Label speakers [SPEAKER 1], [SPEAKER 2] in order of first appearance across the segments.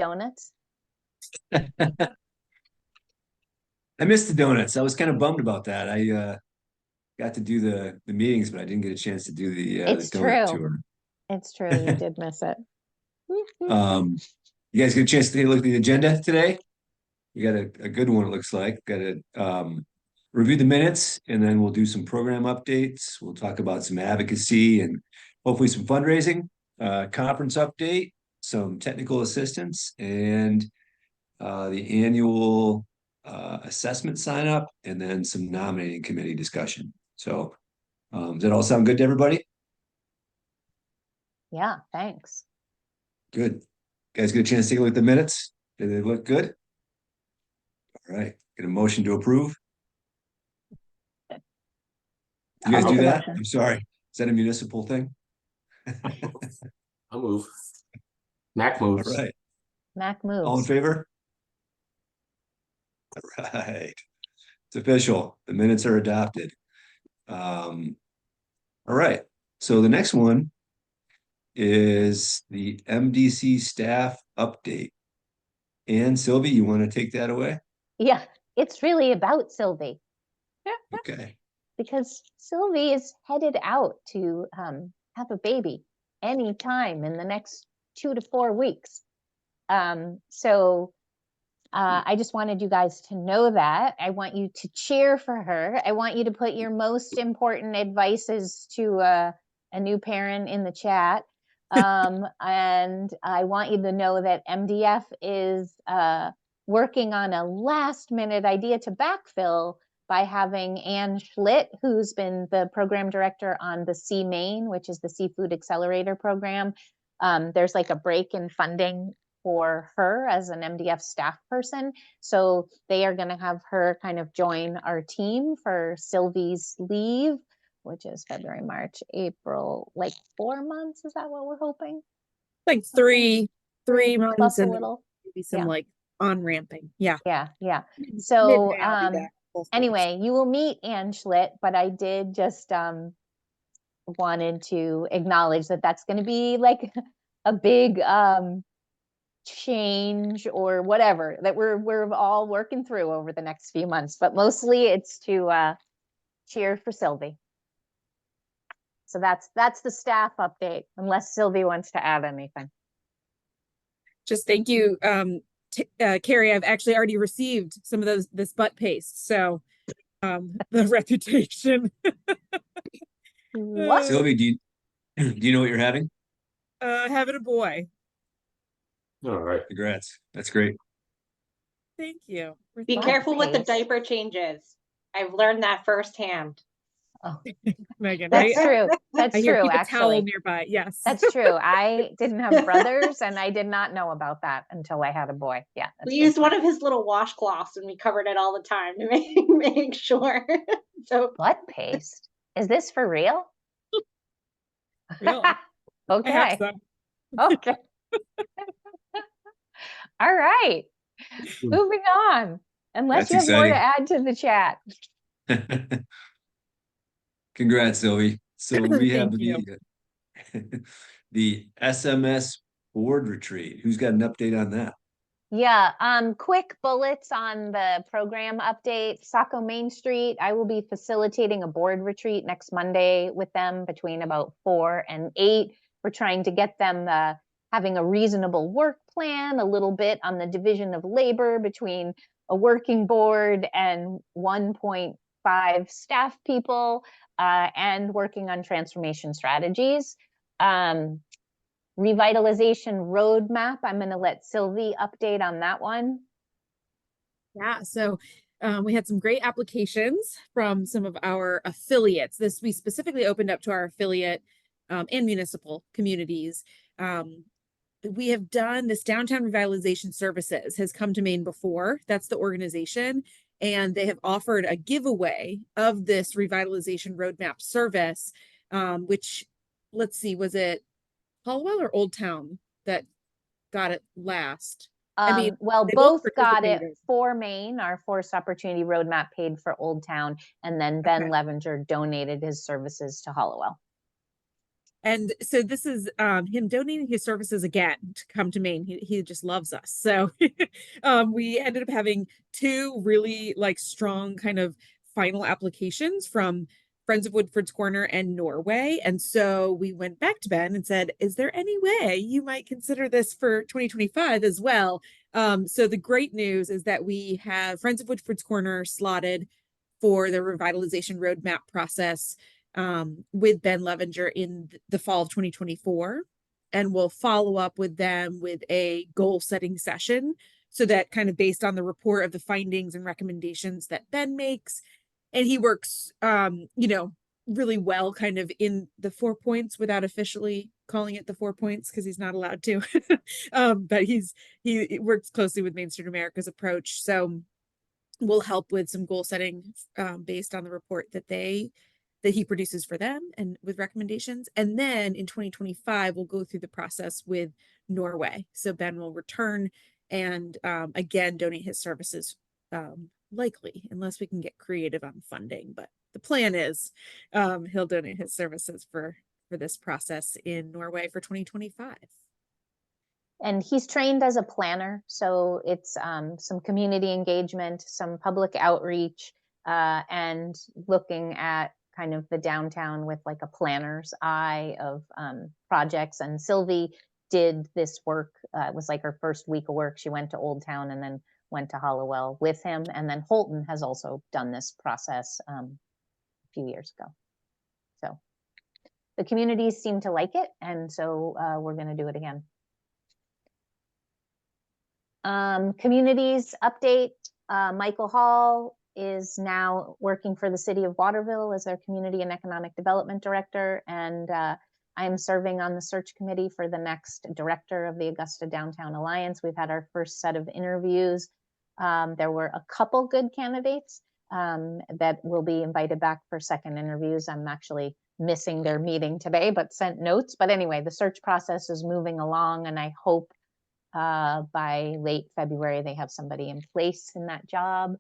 [SPEAKER 1] donuts?
[SPEAKER 2] I missed the donuts. I was kind of bummed about that. I got to do the meetings, but I didn't get a chance to do the
[SPEAKER 1] It's
[SPEAKER 2] donut
[SPEAKER 1] true.
[SPEAKER 2] tour.
[SPEAKER 1] It's true. You did miss it.
[SPEAKER 2] You guys get a chance to take a look at the agenda today? You got a good one, it looks like. Got to review the minutes, and then we'll do some program updates. We'll talk about some advocacy and hopefully some fundraising, conference update, some technical assistance, and the annual assessment sign up, and then some nominating committee discussion. So does that all sound good to everybody?
[SPEAKER 1] Yeah, thanks.
[SPEAKER 2] Good. Guys get a chance to take a look at the minutes? Do they look good? All right. Get a motion to approve. You guys do that? I'm sorry. Is that a municipal thing?
[SPEAKER 3] I'll move. Mac moves.
[SPEAKER 2] All right.
[SPEAKER 1] Mac moves.
[SPEAKER 2] All in favor? All right. It's official. The minutes are adopted. All right. So the next one is the MDC staff update. And Sylvie, you want to take that away?
[SPEAKER 1] Yeah, it's really about Sylvie.
[SPEAKER 2] Okay. Because
[SPEAKER 1] Sylvie is headed out to have a baby anytime in the next 2 to 4 weeks. So I just wanted you guys to know that. I want you to cheer for her. I want you to put your most important advices to a new parent in the chat. And I want you to know that MDF is working on a last minute idea to backfill by having Ann Schlitt, who's been the program director on the Sea Maine, which is the Seafood Accelerator program. There's like a break in funding for her as an MDF staff person. So they are going to have her kind of join our team for Sylvie's leave, which is February, March, April, like 4 months. Is that what we're hoping?
[SPEAKER 4] Like three months
[SPEAKER 1] plus
[SPEAKER 4] and
[SPEAKER 1] a little.
[SPEAKER 4] Maybe some like on ramping. Yeah.
[SPEAKER 1] Yeah. So
[SPEAKER 4] anyway,
[SPEAKER 1] you will meet Ann Schlitt, but I did just wanted to acknowledge that that's going to be like a big change or whatever that we're all working through over the next few months, but mostly it's to cheer for Sylvie. So that's the staff update, unless Sylvie wants to add anything.
[SPEAKER 4] Just thank you, Carrie. I've actually already received some of this butt paste, so the reputation.
[SPEAKER 1] What?
[SPEAKER 2] Sylvie, do you know what you're having?
[SPEAKER 4] Having a boy.
[SPEAKER 3] All right.
[SPEAKER 2] Congrats. That's great.
[SPEAKER 4] Thank you.
[SPEAKER 5] Be careful with the diaper changes. I've learned that firsthand.
[SPEAKER 1] Oh,
[SPEAKER 4] Megan,
[SPEAKER 1] that's
[SPEAKER 4] right?
[SPEAKER 1] true. That's true.
[SPEAKER 4] Keep
[SPEAKER 1] Actually,
[SPEAKER 4] a towel nearby. Yes,
[SPEAKER 1] that's true. I didn't have brothers, and I did not know about that until I had a boy. Yeah,
[SPEAKER 5] we used one of his little washcloths, and we covered it all the time to make sure. So
[SPEAKER 1] butt paste. Is this for real?
[SPEAKER 4] Real.
[SPEAKER 1] Okay. Okay. All right. Moving on. Unless
[SPEAKER 2] That's
[SPEAKER 1] you have more to add to the chat.
[SPEAKER 2] Congrats, Sylvie. So we have the SMS board retreat. Who's got an update on that?
[SPEAKER 1] Yeah, quick bullets on the program update. Saco Main Street, I will be facilitating a board retreat next Monday with them between about 4 and 8. We're trying to get them having a reasonable work plan, a little bit on the division of labor between a working board and 1.5 staff people, and working on transformation strategies. Revitalization roadmap, I'm going to let Sylvie update on that one.
[SPEAKER 4] Yeah, so we had some great applications from some of our affiliates. We specifically opened up to our affiliate and municipal communities. We have done this Downtown Revitalization Services has come to Maine before. That's the organization. And they have offered a giveaway of this revitalization roadmap service, which, let's see, was it Hollowell or Old Town that got it last?
[SPEAKER 1] I mean, well, both got it for Maine. Our Forced Opportunity Roadmap paid for Old Town, and then Ben Levenger donated his services to Hollowell.
[SPEAKER 4] And so this is him donating his services again to come to Maine. He just loves us. So we ended up having two really like strong kind of final applications from Friends of Woodford's Corner and Norway. And so we went back to Ben and said, is there any way you might consider this for 2025 as well? So the great news is that we have Friends of Woodford's Corner slotted for the revitalization roadmap process with Ben Levenger in the fall of 2024. And we'll follow up with them with a goal setting session. So that kind of based on the report of the findings and recommendations that Ben makes, and he works, you know, really well kind of in the 4 points without officially calling it the 4 points because he's not allowed to. But he works closely with Main Street America's approach. So we'll help with some goal setting based on the report that he produces for them and with recommendations. And then in 2025, we'll go through the process with Norway. So Ben will return and again donate his services likely, unless we can get creative on funding. But the plan is he'll donate his services for this process in Norway for 2025.
[SPEAKER 1] And he's trained as a planner, so it's some community engagement, some public outreach, and looking at kind of the downtown with like a planner's eye of projects. And Sylvie did this work. It was like her first week of work. She went to Old Town and then went to Hollowell with him. And then Holton has also done this process a few years ago. So the communities seem to like it. And so we're going to do it again. Communities update. Michael Hall is now working for the city of Waterville as their community and economic development director. And I am serving on the search committee for the next director of the Augusta Downtown Alliance. We've had our first set of interviews. There were a couple good candidates that will be invited back for second interviews. I'm actually missing their meeting today, but sent notes. But anyway, the search process is moving along, and I hope by late February they have somebody in place in that job.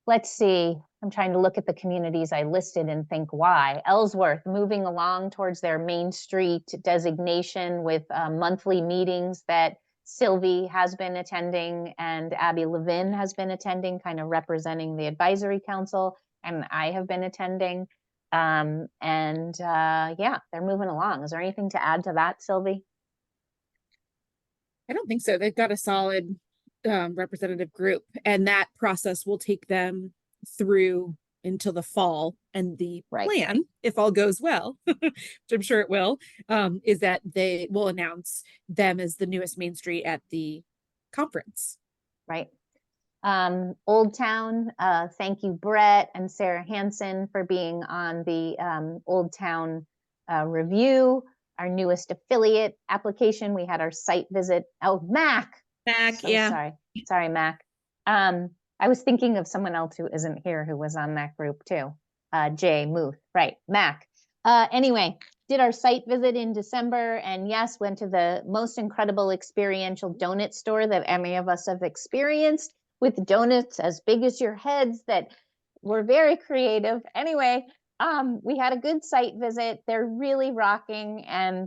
[SPEAKER 1] Let's see, I'm trying to look at the communities I listed and think why. Ellsworth moving along towards their Main Street designation with monthly meetings that Sylvie has been attending and Abby Levin has been attending, kind of representing the advisory council, and I have been attending. Yeah, they're moving along. Is there anything to add to that, Sylvie?
[SPEAKER 4] I don't think so. They've got a solid representative group, and that process will take them through until the fall. And the plan, if all goes well, which I'm sure it will, is that they will announce them as the newest Main Street at the conference.
[SPEAKER 1] Right. Old Town, thank you, Brett and Sarah Hansen, for being on the Old Town review. Our newest affiliate application. We had our site visit. Oh, Mac. So yeah. Sorry, Mac. I was thinking of someone else who isn't here who was on that group too. Jay Muth, right? Mac. Anyway, did our site visit in December, and yes, went to the most incredible experiential donut store that any of us have experienced, with donuts as big as your heads that were very creative. Anyway. We had a good site visit. They're really rocking, and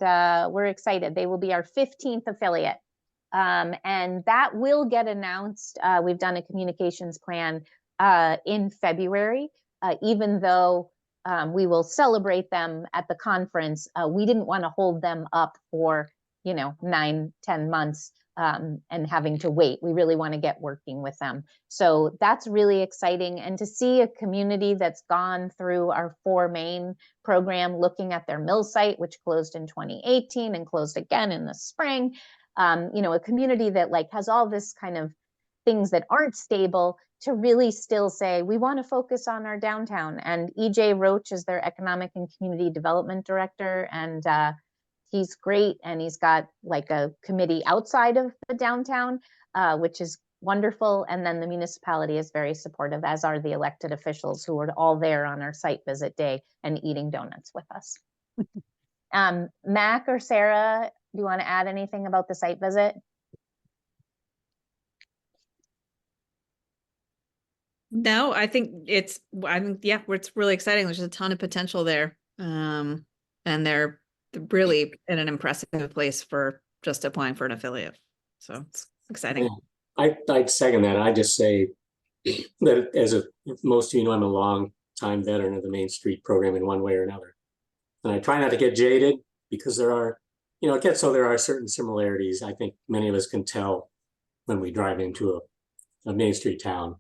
[SPEAKER 1] we're excited. They will be our 15th affiliate. And that will get announced. We've done a communications plan in February, even though we will celebrate them at the conference. We didn't want to hold them up for, 9-10 months and having to wait. We really want to get working with them. So that's really exciting. And to see a community that's gone through our 4 Main program, looking at their mill site, which closed in 2018 and closed again in the spring, a community that like has all this kind of things that aren't stable, to really still say, we want to focus on our downtown. And EJ Roach is their economic and community development director. And he's great, and he's got like a committee outside of the downtown, which is wonderful. And then the municipality is very supportive, as are the elected officials who were all there on our site visit day and eating donuts with us. Mac or Sarah, do you want to add anything about the site visit?
[SPEAKER 6] No, I think yeah, it's really exciting. There's a ton of potential there. And they're really in an impressive place for just applying for an affiliate. So it's exciting.
[SPEAKER 3] I'd second that. I just say that most of you know, I'm a long time veteran of the Main Street program in one way or another. And I try not to get jaded because there are certain similarities. I think many of us can tell when we drive into a Main Street town.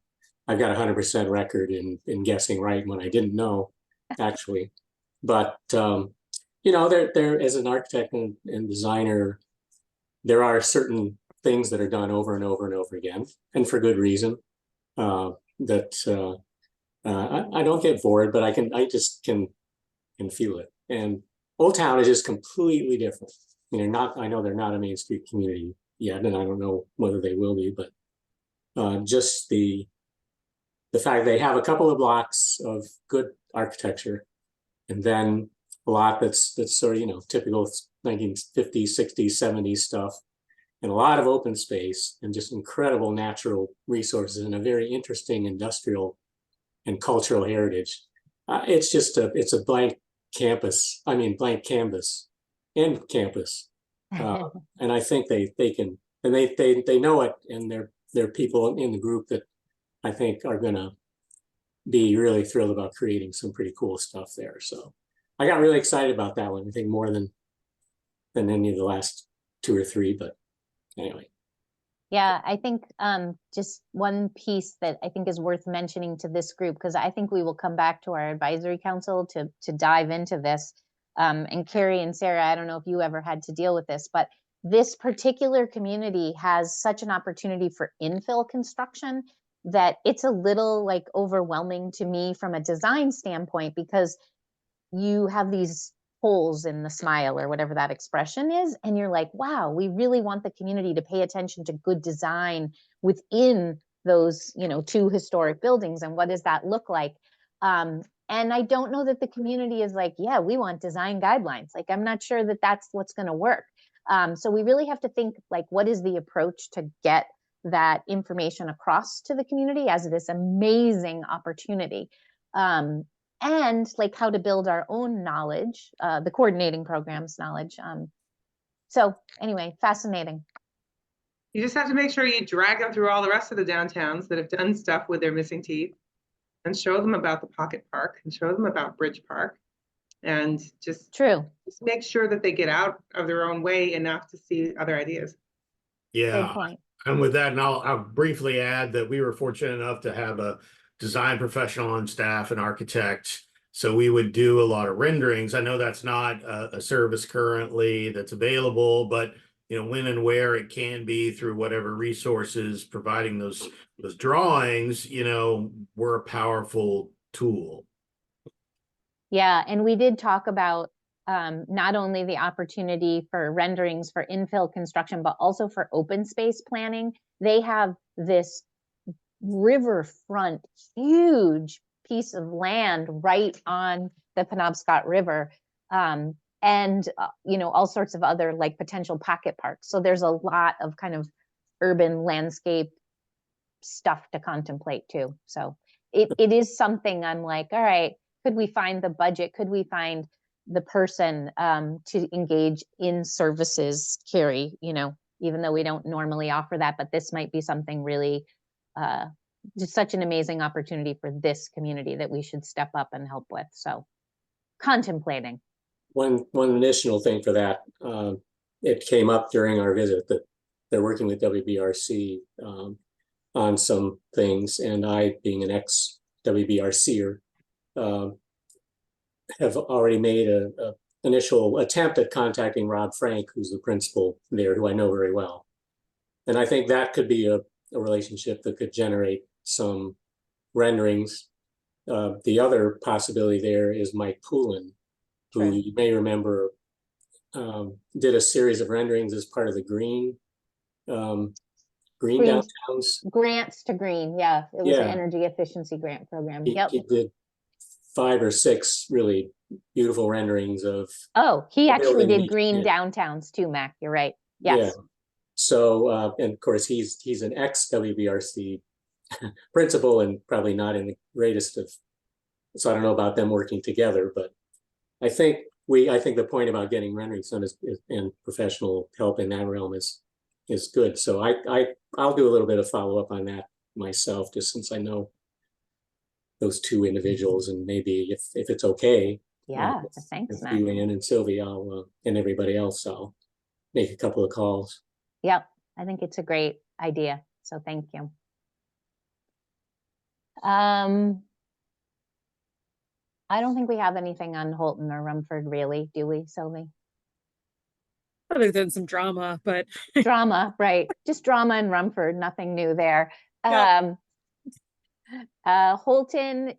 [SPEAKER 3] I've got 100% record in guessing right when I didn't know, actually. But, there as an architect and designer, there are certain things that are done over and over and over again, and for good reason. I don't get bored, but I just can feel it. And Old Town is just completely different. I know they're not a Main Street community yet, and I don't know whether they will be, but just the fact they have a couple of blocks of good architecture, and then a lot that's sort of, typical 1950s, 60s, 70s stuff, and a lot of open space and just incredible natural resources and a very interesting industrial and cultural heritage. It's a blank canvas and campus. And I think they can, and they know it, and they're people in the group that I think are gonna be really thrilled about creating some pretty cool stuff there. So I got really excited about that one. I think more than any of the last 2 or 3, but anyway.
[SPEAKER 1] Yeah, I think just one piece that I think is worth mentioning to this group, because I think we will come back to our advisory council to dive into this. And Carrie and Sarah, I don't know if you ever had to deal with this, but this particular community has such an opportunity for infill construction that it's a little like overwhelming to me from a design standpoint, because you have these holes in the smile or whatever that expression is, and you're like, wow, we really want the community to pay attention to good design within those 2 historic buildings, and what does that look like? And I don't know that the community is like, yeah, we want design guidelines. Like, I'm not sure that that's what's going to work. So we really have to think, like, what is the approach to get that information across to the community as this amazing opportunity, and like how to build our own knowledge, the coordinating programs knowledge. So anyway, fascinating.
[SPEAKER 7] You just have to make sure you drag them through all the rest of the downtowns that have done stuff with their missing teeth, and show them about the Pocket Park, and show them about Bridge Park, and just make sure that they get out of their own way enough to see other ideas.
[SPEAKER 8] Yeah,
[SPEAKER 1] good point.
[SPEAKER 8] And with that, and I'll briefly add that we were fortunate enough to have a design professional on staff, an architect. So we would do a lot of renderings. I know that's not a service currently that's available, but when and where it can be through whatever resources, providing those drawings, were a powerful tool.
[SPEAKER 1] Yeah, and we did talk about not only the opportunity for renderings for infill construction, but also for open space planning. They have this riverfront, huge piece of land right on the Penobscot River, and all sorts of other like potential pocket parks. So there's a lot of kind of urban landscape stuff to contemplate too. So it is something I'm like, all right, could we find the budget? Could we find the person to engage in services, Carrie, even though we don't normally offer that, but this might be something really just such an amazing opportunity for this community that we should step up and help with. So contemplating.
[SPEAKER 3] One additional thing for that, it came up during our visit that they're working with WBRC on some things, and I, being an ex-WBRCer, have already made a initial attempt at contacting Rob Frank, who's the principal there, who I know very well. And I think that could be a relationship that could generate some renderings. The other possibility there is Mike Poulin, who you may remember did a series of renderings as part of the Green Downtowns.
[SPEAKER 1] Grants to Green, yeah. It was an energy efficiency grant program.
[SPEAKER 3] He did 5 or 6 really beautiful renderings of.
[SPEAKER 1] Oh, he actually did Green Downtowns too, Mac. You're right. Yes.
[SPEAKER 3] Yeah. So, and of course, he's an ex-WBRC principal and probably not in the greatest of. So I don't know about them working together, but I think the point about getting renderings done and professional help in that realm is good. So I'll do a little bit of follow-up on that myself, just since I know those two individuals, and maybe if it's okay.
[SPEAKER 1] Yeah, thanks,
[SPEAKER 3] With
[SPEAKER 1] Matt.
[SPEAKER 3] you, Ann and Sylvie, and everybody else, I'll make a couple of calls.
[SPEAKER 1] Yep, I think it's a great idea. So thank you. I don't think we have anything on Holton or Rumford, really, do we, Sylvie?
[SPEAKER 4] Other than some drama, but
[SPEAKER 1] Drama, right? Just drama in Rumford, nothing new there.
[SPEAKER 4] Yep.
[SPEAKER 1] Holton,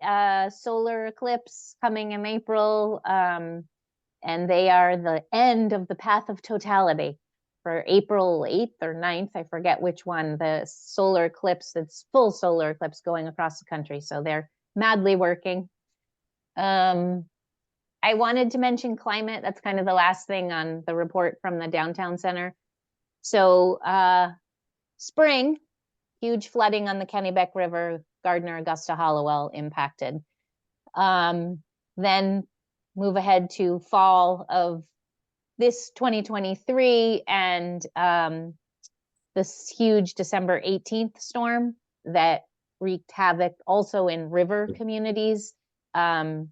[SPEAKER 1] solar eclipse coming in April, and they are the end of the path of totality for April 8th or 9th. I forget which one, the solar eclipse, it's full solar eclipse going across the country. So they're madly working. I wanted to mention climate. That's kind of the last thing on the report from the downtown center. So spring, huge flooding on the Kennebec River, Gardner, Augusta, Hallowell impacted. Then move ahead to fall of this 2023 and this huge December 18th storm that wreaked havoc also in river communities. Gardner,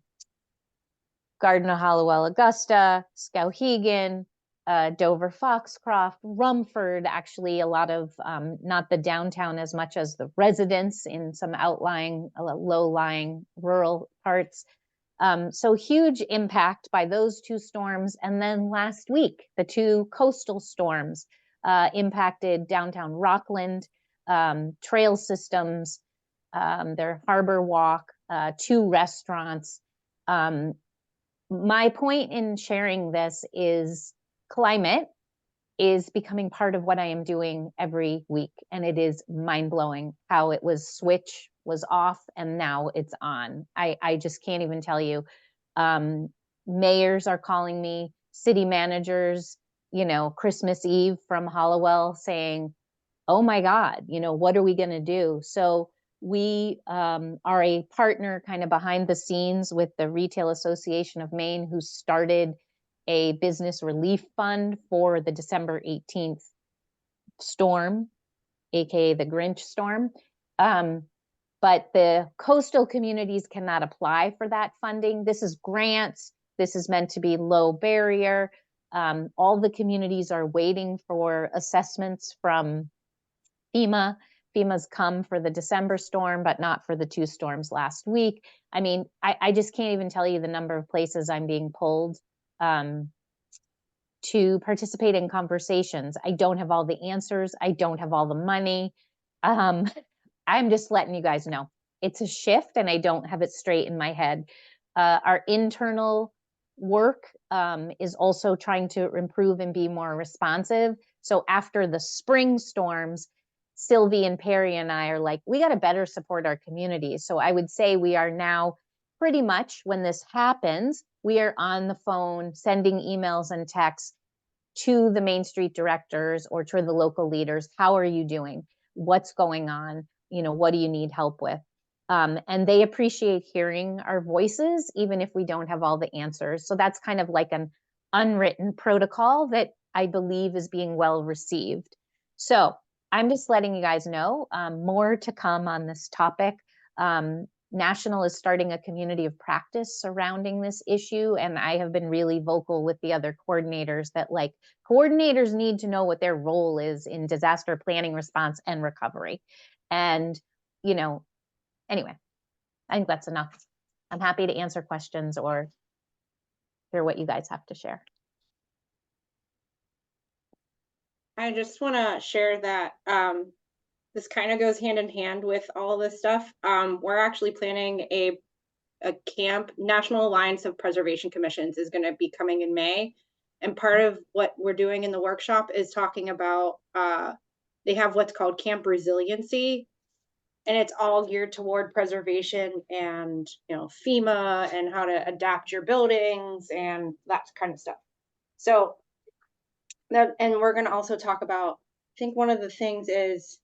[SPEAKER 1] Hallowell, Augusta, Skowhegan, Dover, Foxcroft, Rumford, actually a lot of, not the downtown as much as the residents in some outlying, low-lying rural parts. So huge impact by those two storms. And then last week, the two coastal storms impacted downtown Rockland, trail systems, their harbor walk, two restaurants. My point in sharing this is climate is becoming part of what I am doing every week. And it is mind-blowing how it was was off and now it's on. I just can't even tell you. Mayors are calling me, city managers, Christmas Eve from Hallowell saying, oh my God, what are we going to do? So we are a partner kind of behind the scenes with the Retail Association of Maine, who started a business relief fund for the December 18th storm, aka the Grinch storm. But the coastal communities cannot apply for that funding. This is grants. This is meant to be low barrier. All the communities are waiting for assessments from FEMA. FEMA's come for the December storm, but not for the two storms last week. I mean, I just can't even tell you the number of places I'm being pulled to participate in conversations. I don't have all the answers. I don't have all the money. I'm just letting you guys know. It's a shift and I don't have it straight in my head. Our internal work is also trying to improve and be more responsive. So after the spring storms, Sylvie and Perry and I are like, we got to better support our communities. So I would say we are now pretty much, when this happens, we are on the phone, sending emails and texts to the Main Street directors or to the local leaders. How are you doing? What's going on? What do you need help with? And they appreciate hearing our voices, even if we don't have all the answers. So that's kind of like an unwritten protocol that I believe is being well received. So I'm just letting you guys know, more to come on this topic. National is starting a community of practice surrounding this issue. And I have been really vocal with the other coordinators that coordinators need to know what their role is in disaster planning, response, and recovery. And, anyway, I think that's enough. I'm happy to answer questions or hear what you guys have to share.
[SPEAKER 5] I just want to share that this kind of goes hand in hand with all this stuff. We're actually planning a camp. National Alliance of Preservation Commissions is going to be coming in May. And part of what we're doing in the workshop is talking about, they have what's called Camp Resiliency. And it's all geared toward preservation and, FEMA and how to adapt your buildings and that kind of stuff. So that, and we're going to also talk about, I think one of the things is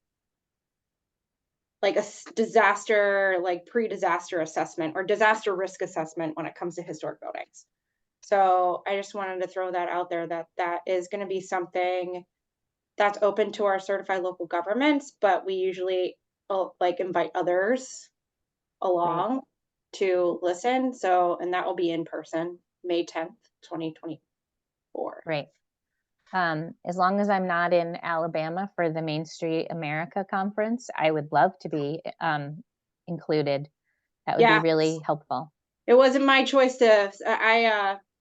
[SPEAKER 5] like a disaster, like pre-disaster assessment or disaster risk assessment when it comes to historic buildings. So I just wanted to throw that out there, that that is going to be something that's open to our certified local governments, but we usually like invite others along to listen. So, and that will be in person, May 10th, 2024.
[SPEAKER 1] Great. As long as I'm not in Alabama for the Main Street America conference, I would love to be included. That would be really helpful.
[SPEAKER 5] It wasn't my choice to,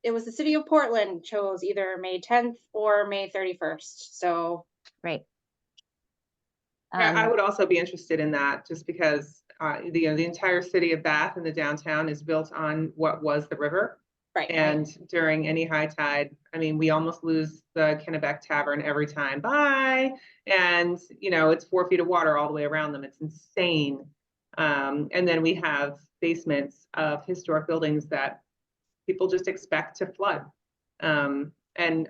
[SPEAKER 5] it was the city of Portland chose either May 10th or May 31st. So.
[SPEAKER 1] Great.
[SPEAKER 7] I would also be interested in that, just because the entire city of Bath and the downtown is built on what was the river.
[SPEAKER 5] Right.
[SPEAKER 7] And during any high tide, I mean, we almost lose the Kennebec Tavern every time. Bye. And, it's 4 feet of water all the way around them. It's insane. And then we have basements of historic buildings that people just expect to flood. And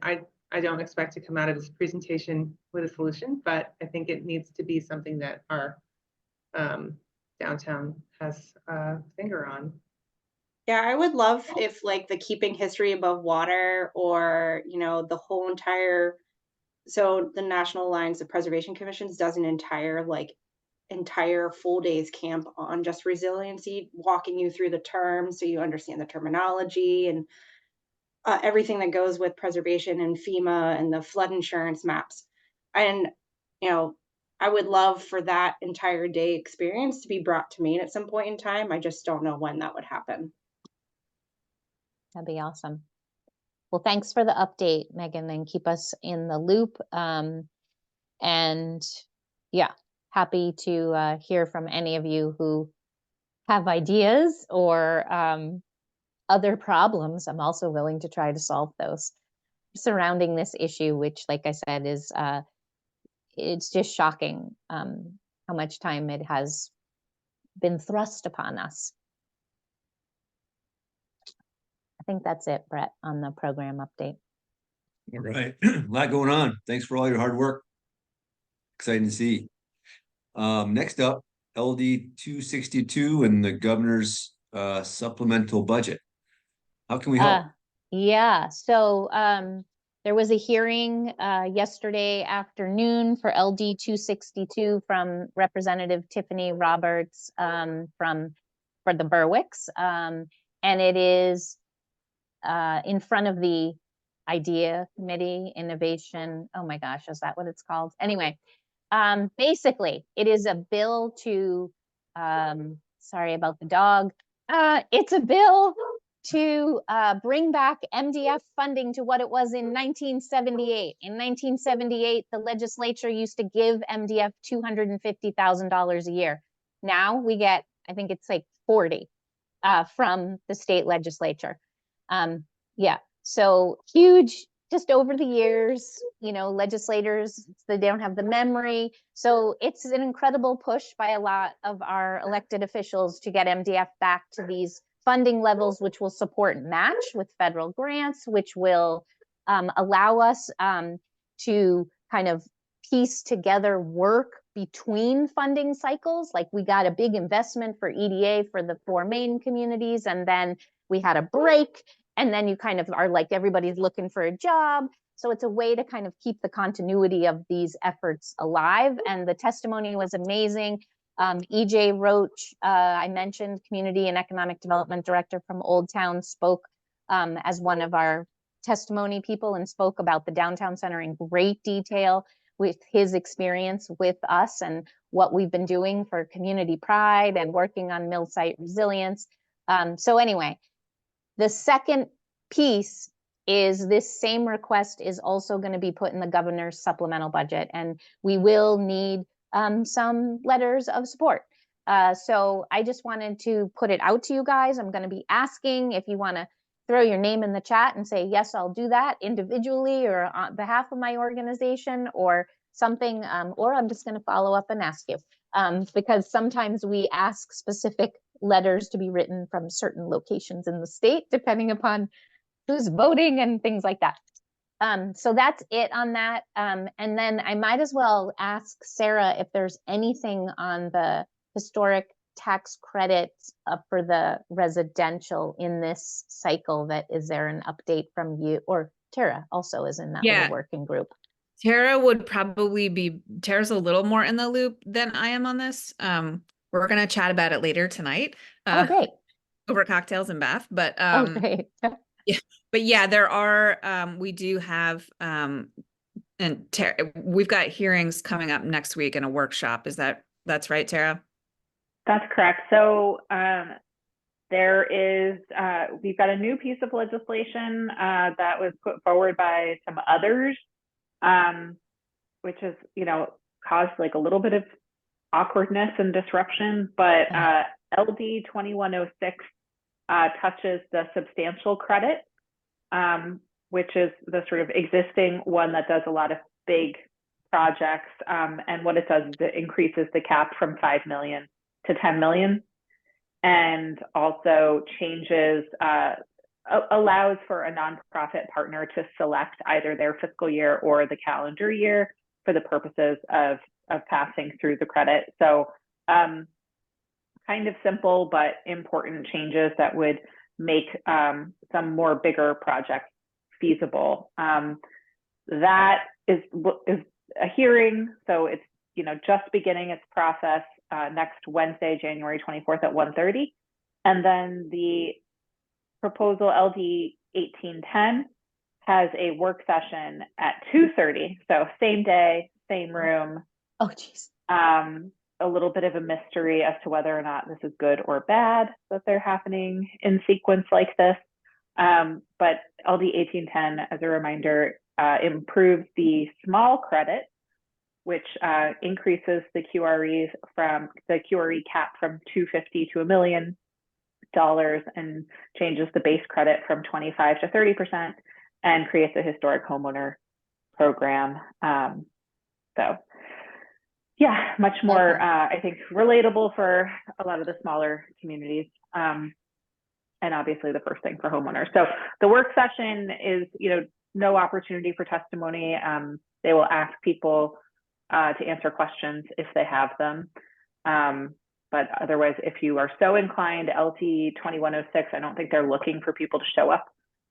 [SPEAKER 7] I don't expect to come out of this presentation with a solution, but I think it needs to be something that our downtown has a finger on.
[SPEAKER 5] Yeah, I would love if like the keeping history above water, or, the whole entire, so the National Alliance of Preservation Commissions does an entire full days camp on just resiliency, walking you through the terms so you understand the terminology and everything that goes with preservation and FEMA and the flood insurance maps. And, I would love for that entire day experience to be brought to Maine at some point in time. I just don't know when that would happen.
[SPEAKER 1] That'd be awesome. Well, thanks for the update, Megan, and keep us in the loop. And yeah, happy to hear from any of you who have ideas or other problems. I'm also willing to try to solve those surrounding this issue, which, like I said, is it's just shocking how much time it has been thrust upon us. I think that's it, Brett, on the program update.
[SPEAKER 2] All right, a lot going on. Thanks for all your hard work. Exciting to see. Next up, LD 262 and the governor's supplemental budget. How can we help?
[SPEAKER 1] Yeah, so there was a hearing yesterday afternoon for LD 262 from Representative Tiffany Roberts for the Berwicks, and it is in front of the IDEA Committee, Innovation. Oh my gosh, is that what it's called? Anyway, basically, it is a bill to, sorry about the dog. It's a bill to bring back MDF funding to what it was in 1978. In 1978, the legislature used to give MDF $250,000 a year. Now we get, I think it's like 40 from the state legislature. Yeah, so huge, just over the years, legislators, they don't have the memory. So it's an incredible push by a lot of our elected officials to get MDF back to these funding levels, which will support match with federal grants, which will allow us to kind of piece together work between funding cycles. Like we got a big investment for EDA for the 4 Maine communities, and then we had a break. And then you kind of are like, everybody's looking for a job. So it's a way to kind of keep the continuity of these efforts alive. And the testimony was amazing. EJ Roach, I mentioned, Community and Economic Development Director from Old Town, spoke as one of our testimony people and spoke about the downtown center in great detail with his experience with us and what we've been doing for community pride and working on mill site resilience. So anyway, the second piece is this same request is also going to be put in the governor's supplemental budget, and we will need some letters of support. So I just wanted to put it out to you guys. I'm going to be asking if you want to throw your name in the chat and say, yes, I'll do that individually or on behalf of my organization or something, or I'm just going to follow up and ask you, because sometimes we ask specific letters to be written from certain locations in the state, depending upon who's voting and things like that. So that's it on that. And then I might as well ask Sarah if there's anything on the historic tax credits for the residential in this cycle, that is there an update from you, or Tara also is in that
[SPEAKER 6] Yeah.
[SPEAKER 1] little working group?
[SPEAKER 6] Tara would probably be, Tara's a little more in the loop than I am on this. We're going to chat about it later tonight.
[SPEAKER 1] Oh, great.
[SPEAKER 6] Over cocktails and Bath, but
[SPEAKER 1] Oh, great.
[SPEAKER 6] but yeah, there are, we do have, and we've got hearings coming up next week and a workshop. That's right, Tara?
[SPEAKER 9] That's correct. So there is, we've got a new piece of legislation that was put forward by some others, which has, caused like a little bit of awkwardness and disruption, but LD 2106 touches the substantial credit, which is the sort of existing one that does a lot of big projects. And what it does is it increases the cap from 5 million to 10 million, and also changes, allows for a nonprofit partner to select either their fiscal year or the calendar year for the purposes of passing through the credit. So kind of simple but important changes that would make some more bigger projects feasible. That is a hearing, so it's just beginning its process next Wednesday, January 24th at 1:30, and then the proposal LD 1810 has a work session at 2:30, so same day, same room.
[SPEAKER 1] Oh, geez.
[SPEAKER 9] A little bit of a mystery as to whether or not this is good or bad that they're happening in sequence like this. But LD 1810, as a reminder, improves the small credit, which increases the QRE cap from $250 to $1 million, and changes the base credit from 25% to 30%, and creates a historic homeowner program. So yeah, much more, I think, relatable for a lot of the smaller communities. And obviously the first thing for homeowners. So the work session is, no opportunity for testimony. They will ask people to answer questions if they have them. But otherwise, if you are so inclined, LT 2106, I don't think they're looking for people to show up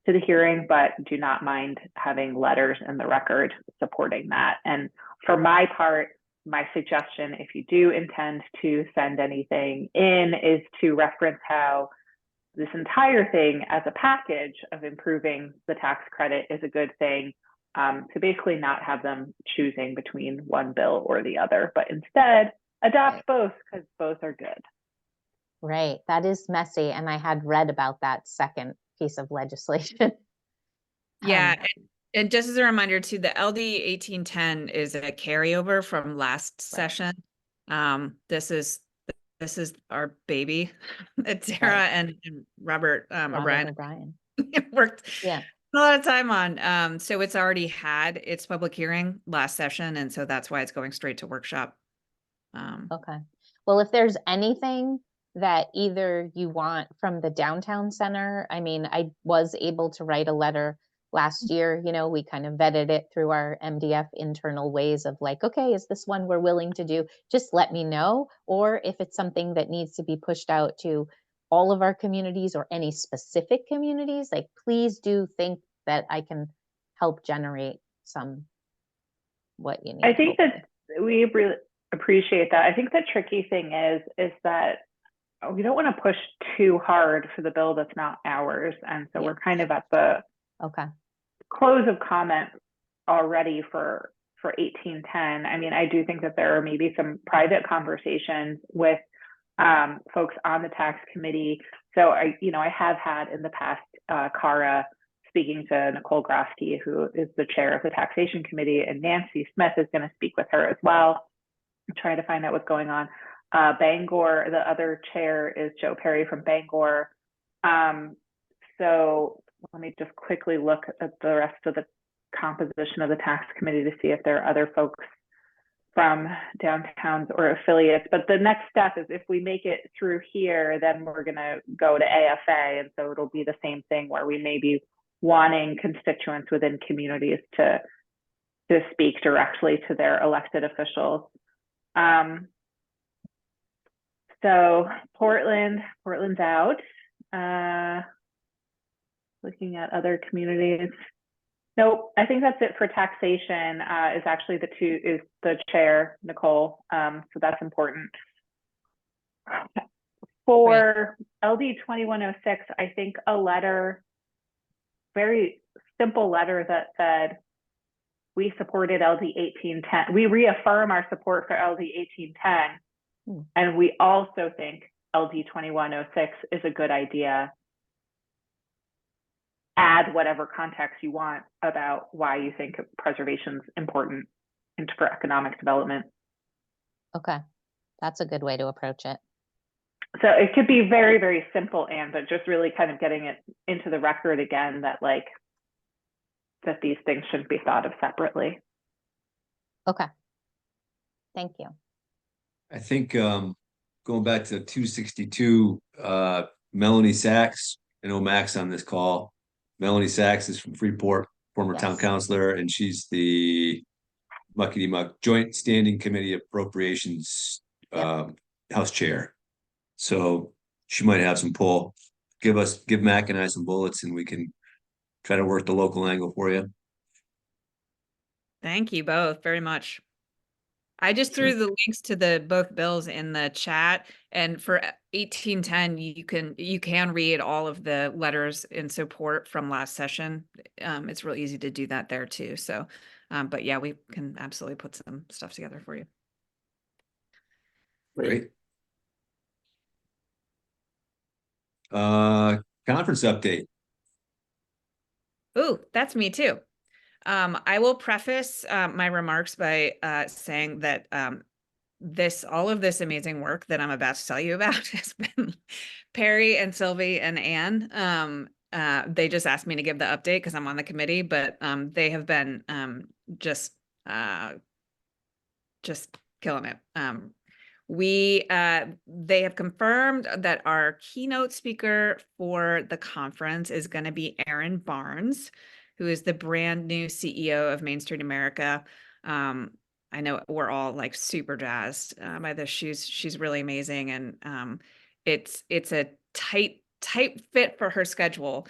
[SPEAKER 9] to the hearing, but do not mind having letters in the record supporting that. And for my part, my suggestion, if you do intend to send anything in, is to reference how this entire thing as a package of improving the tax credit is a good thing, to basically not have them choosing between one bill or the other, but instead adopt both, because both are good.
[SPEAKER 1] Right. That is messy. And I had read about that second piece of legislation.
[SPEAKER 6] Yeah. And just as a reminder too, the LD 1810 is a carryover from last session. This is our baby. Tara and Robert O'Brien worked a lot of time on. So it's already had its public hearing last session, and so that's why it's going straight to workshop.
[SPEAKER 1] Okay. Well, if there's anything that either you want from the downtown center, I mean, I was able to write a letter last year, we kind of vetted it through our MDF internal ways of like, okay, is this one we're willing to do? Just let me know. Or if it's something that needs to be pushed out to all of our communities or any specific communities, like, please do think that I can help generate some what you need.
[SPEAKER 9] I think that we really appreciate that. I think the tricky thing is that we don't want to push too hard for the bill that's not ours. And so we're kind of at the close of comment already for 1810. I mean, I do think that there are maybe some private conversations with folks on the tax committee. So I have had in the past Cara speaking to Nicole Grofsky, who is the chair of the taxation committee, and Nancy Smith is going to speak with her as well, trying to find out what's going on. Bangor, the other chair is Joe Perry from Bangor. So let me just quickly look at the rest of the composition of the tax committee to see if there are other folks from downtowns or affiliates. But the next step is, if we make it through here, then we're going to go to AFA. And so it'll be the same thing where we may be wanting constituents within communities to speak directly to their elected officials. So Portland's out. Looking at other communities. Nope, I think that's it for taxation. Is actually the chair, Nicole. So that's important. For LD 2106, I think a letter, very simple letter that said, we supported LD 1810. We reaffirm our support for LD 1810. And we also think LD 2106 is a good idea. Add whatever context you want about why you think preservation is important for economic development.
[SPEAKER 1] Okay, that's a good way to approach it.
[SPEAKER 9] So it could be very, very simple, Anne, but just really kind of getting it into the record again that that these things shouldn't be thought of separately.
[SPEAKER 1] Okay. Thank you.
[SPEAKER 2] I think going back to 262, Melanie Sachs, I know Max on this call. Melanie Sachs is from Freeport, former town councilor, and she's the Muckety Muck Joint Standing Committee Appropriations House Chair. So she might have some pull. Give Mac and I some bullets, and we can try to work the local angle for you.
[SPEAKER 6] Thank you both very much. I just threw the links to both bills in the chat, and for 1810, you can read all of the letters in support from last session. It's real easy to do that there too. So, but yeah, we can absolutely put some stuff together for you.
[SPEAKER 2] Great. Conference update.
[SPEAKER 6] Ooh, that's me too. I will preface my remarks by saying that all of this amazing work that I'm about to tell you about has been Perry and Sylvie and Anne. They just asked me to give the update because I'm on the committee, but they have been just killing it. They have confirmed that our keynote speaker for the conference is going to be Erin Barnes, who is the brand new CEO of Main Street America. I know we're all super jazzed by this. She's really amazing, and it's a tight fit for her schedule.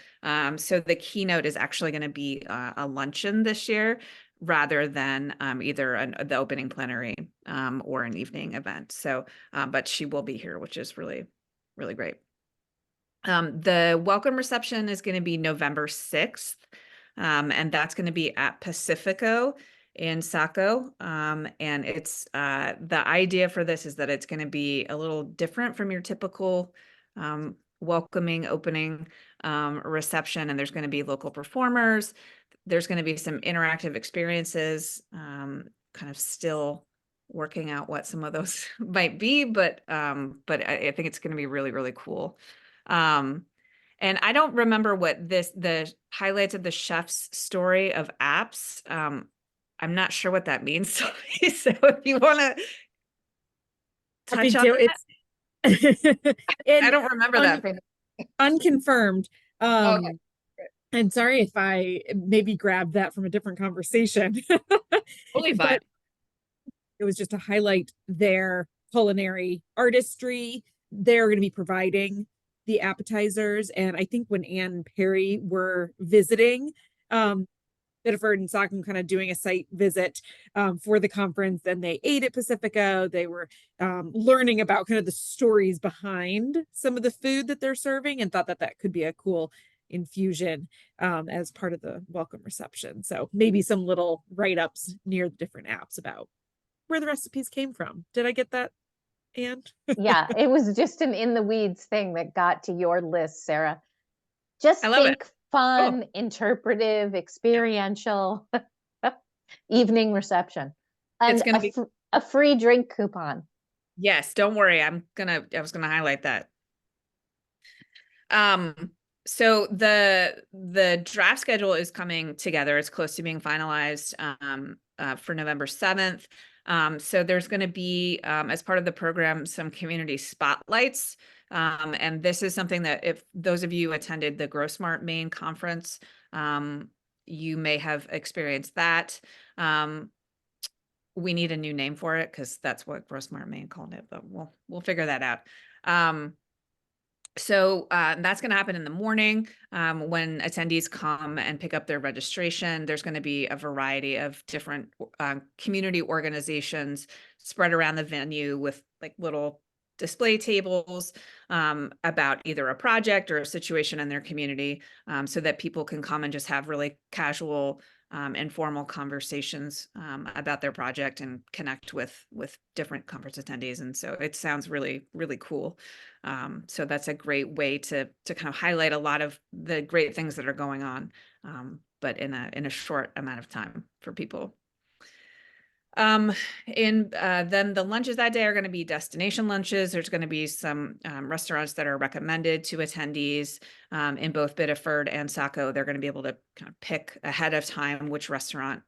[SPEAKER 6] So the keynote is actually going to be a luncheon this year, rather than either the opening plenary or an evening event. So, but she will be here, which is really, really great. The welcome reception is going to be November 6th, and that's going to be at Pacifico in Saco. And it's the idea for this is that it's going to be a little different from your typical welcoming opening reception, and there's going to be local performers. There's going to be some interactive experiences, kind of still working out what some of those might be, but I think it's going to be really, really cool. And I don't remember what the highlights of the chef's story of apps. I'm not sure what that means. So if you want to touch on that, I don't remember that.
[SPEAKER 4] Unconfirmed.
[SPEAKER 6] Okay.
[SPEAKER 4] And sorry if I maybe grabbed that from a different conversation.
[SPEAKER 6] Totally fine.
[SPEAKER 4] It was just to highlight their culinary artistry. They're going to be providing the appetizers. And I think when Anne and Perry were visiting, Biddeford and Saucon, kind of doing a site visit for the conference, and they ate at Pacifico. They were learning about kind of the stories behind some of the food that they're serving, and thought that that could be a cool infusion as part of the welcome reception. So maybe some little write-ups near the different apps about where the recipes came from. Did I get that, Anne?
[SPEAKER 1] Yeah, it was just an in the weeds thing that got to your list, Sarah. Just think fun, interpretive, experiential evening reception. And
[SPEAKER 6] it's gonna be
[SPEAKER 1] a free drink coupon.
[SPEAKER 6] Yes, don't worry. I was gonna highlight that. So the draft schedule is coming together. It's close to being finalized for November 7th. So there's going to be, as part of the program, some community spotlights. And this is something that if those of you attended the GrowSmart Maine conference, you may have experienced that. we need a new name for it because that's what Grossmar Maine called it, but we'll figure that out. So that's going to happen in the morning when attendees come and pick up their registration. There's going to be a variety of different community organizations spread around the venue with like little display tables about either a project or a situation in their community so that people can come and just have really casual informal conversations about their project and connect with different conference attendees. And so it sounds really, really cool. So that's a great way to kind of highlight a lot of the great things that are going on, but in a short amount of time for people. Then the lunches that day are going to be destination lunches. There's going to be some restaurants that are recommended to attendees in both Biddeford and Saco. They're going to be able to kind of pick ahead of time which restaurant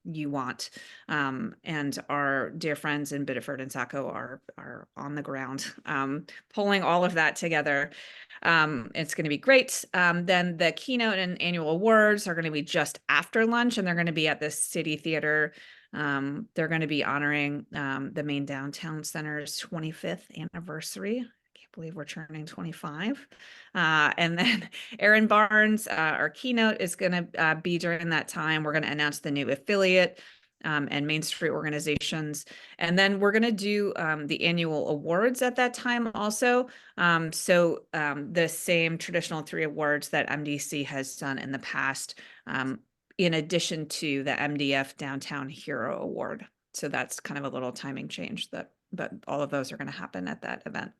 [SPEAKER 6] you want. And our dear friends in Biddeford and Saco are on the ground pulling all of that together. It's going to be great. Then the keynote and annual awards are going to be just after lunch, and they're going to be at the City Theater. They're going to be honoring the Maine Downtown Center's 25th anniversary. I can't believe we're turning 25. And then Erin Barnes, our keynote, is going to be during that time. We're going to announce the new affiliate and Main Street organizations. And then we're going to do the annual awards at that time also. The same traditional 3 awards that MDC has done in the past, in addition to the MDF Downtown Hero Award. So that's kind of a little timing change but all of those are going to happen at that event.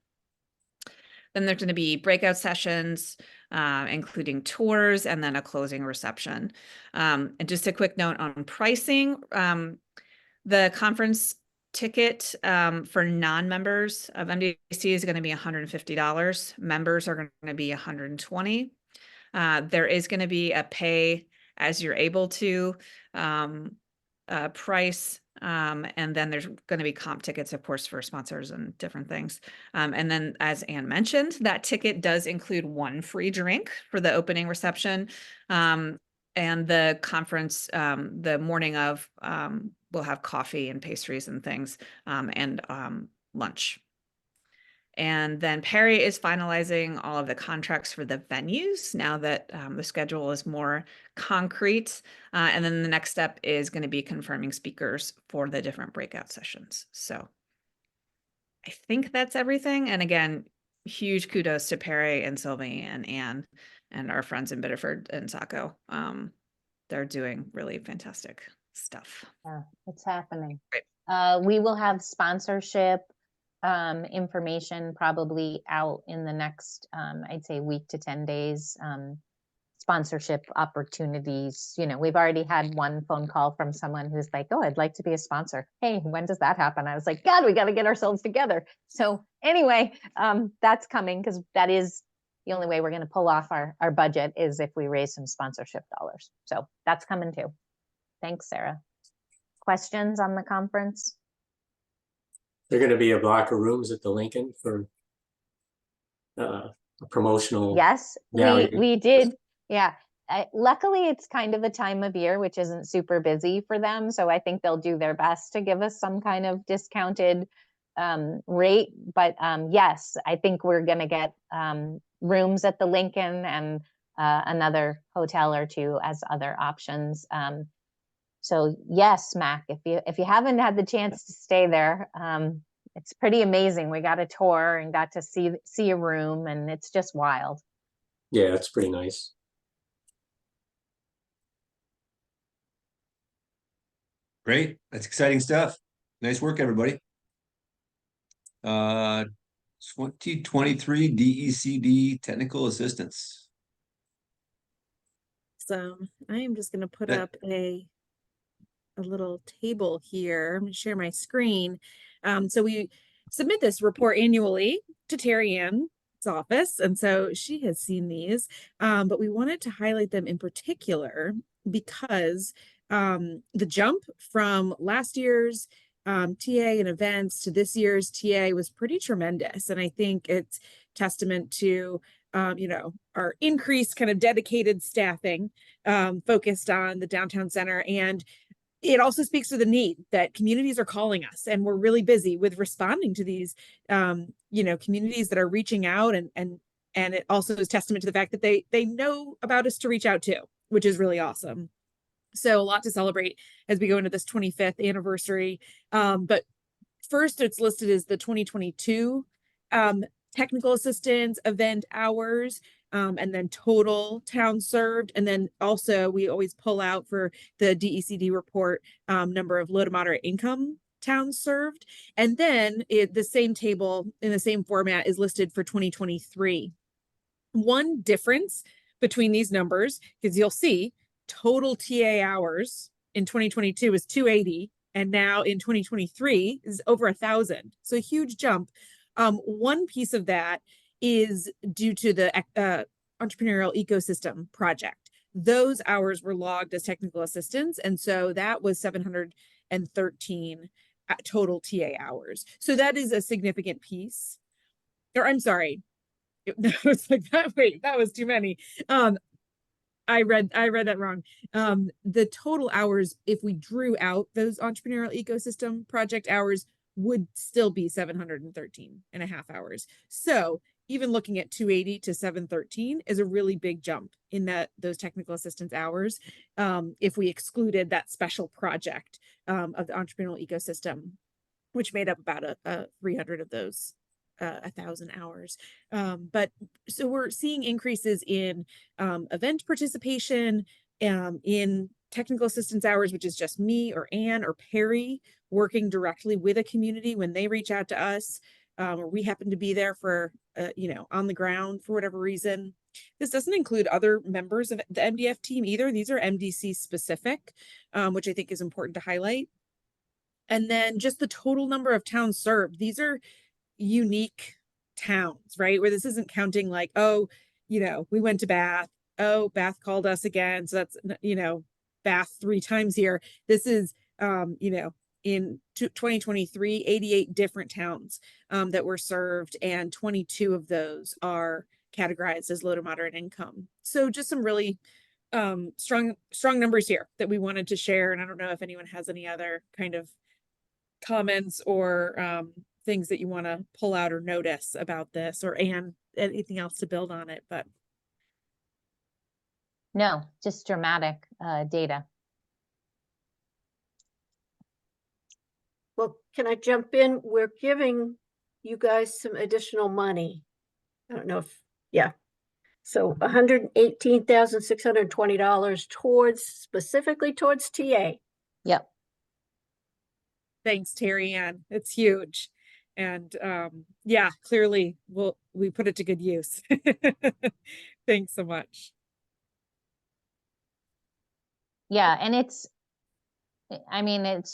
[SPEAKER 6] Then there's going to be breakout sessions, including tours, and then a closing reception. And just a quick note on pricing. The conference ticket for non-members of MDC is going to be $150. Members are going to be $120. There is going to be a pay as you're able to price. And then there's going to be comp tickets, of course, for sponsors and different things. And then, as Anne mentioned, that ticket does include 1 free drink for the opening reception. And the conference, the morning of, will have coffee and pastries and things, and lunch. And then Perry is finalizing all of the contracts for the venues now that the schedule is more concrete. And then the next step is going to be confirming speakers for the different breakout sessions. So I think that's everything. And again, huge kudos to Perry and Sylvie and Anne and our friends in Biddeford and Saco. They're doing really fantastic stuff.
[SPEAKER 1] Yeah, it's happening.
[SPEAKER 6] Great.
[SPEAKER 1] We will have sponsorship information probably out in the next, I'd say week to 10 days, sponsorship opportunities. You know, we've already had one phone call from someone who's like, oh, I'd like to be a sponsor. Hey, when does that happen? I was like, God, we got to get ourselves together. So anyway, that's coming because that is the only way we're going to pull off our budget is if we raise some sponsorship dollars. So that's coming too. Thanks, Sarah. Questions on the conference?
[SPEAKER 3] They're going to be a block of rooms at the Lincoln for a promotional.
[SPEAKER 1] Yes,
[SPEAKER 3] value.
[SPEAKER 1] we did. Yeah. Luckily, it's kind of a time of year which isn't super busy for them. So I think they'll do their best to give us some kind of discounted rate. But yes, I think we're going to get rooms at the Lincoln and another hotel or 2 as other options. So yes, Mac, if you haven't had the chance to stay there, it's pretty amazing. We got a tour and got to see a room, and it's just wild.
[SPEAKER 3] Yeah, it's pretty nice.
[SPEAKER 2] Great. That's exciting stuff. Nice work, everybody. 2023 DECD technical assistance.
[SPEAKER 4] So I am just going to put
[SPEAKER 2] That-
[SPEAKER 4] up a little table here. I'm going to share my screen. So we submit this report annually to Terry Ann's office. And so she has seen these, but we wanted to highlight them in particular because the jump from last year's TA and events to this year's TA was pretty tremendous. And I think it's testament to our increased kind of dedicated staffing focused on the downtown center and it also speaks to the need that communities are calling us, and we're really busy with responding to these, communities that are reaching out, and it also is testament to the fact that they know about us to reach out to, which is really awesome. So a lot to celebrate as we go into this 25th anniversary. But first, it's listed as the 2022 technical assistance event hours, and then total towns served. And then also we always pull out for the DECD report number of low to moderate income towns served. And then the same table in the same format is listed for 2023. One difference between these numbers, because you'll see total TA hours in 2022 is 280, and now in 2023 is over 1,000. So a huge jump. One piece of that is due to the entrepreneurial ecosystem project. Those hours were logged as technical assistance, and so that was 713 total TA hours. So that is a significant piece. Or I'm sorry, that was like that. Wait, that was too many. I read that wrong. The total hours, if we drew out those entrepreneurial ecosystem project hours, would still be 713.5 hours. So even looking at 280 to 713 is a really big jump in those technical assistance hours. If we excluded that special project of the entrepreneurial ecosystem, which made up about a 300 of those 1,000 hours. But so we're seeing increases in event participation, in technical assistance hours, which is just me or Anne or Perry working directly with a community when they reach out to us, or we happen to be there for, on the ground for whatever reason. This doesn't include other members of the MDF team either. These are MDC specific, which I think is important to highlight. And then just the total number of towns served. These are unique towns, right? Where this isn't counting like, oh, we went to Bath. Oh, Bath called us again. So that's, Bath 3 times here. This is, in 2023, 88 different towns that were served, and 22 of those are categorized as low to moderate income. So just some really strong numbers here that we wanted to share. And I don't know if anyone has any other kind of comments or things that you want to pull out or notice about this, or Anne, anything else to build on it. But
[SPEAKER 1] no, just dramatic data.
[SPEAKER 10] Well, can I jump in? We're giving you guys some additional money. I don't know if, yeah. So $118,620 specifically towards TA.
[SPEAKER 1] Yep.
[SPEAKER 4] Thanks, Terry Ann. It's huge. And yeah, clearly we put it to good use. Thanks so much.
[SPEAKER 1] Yeah, and it's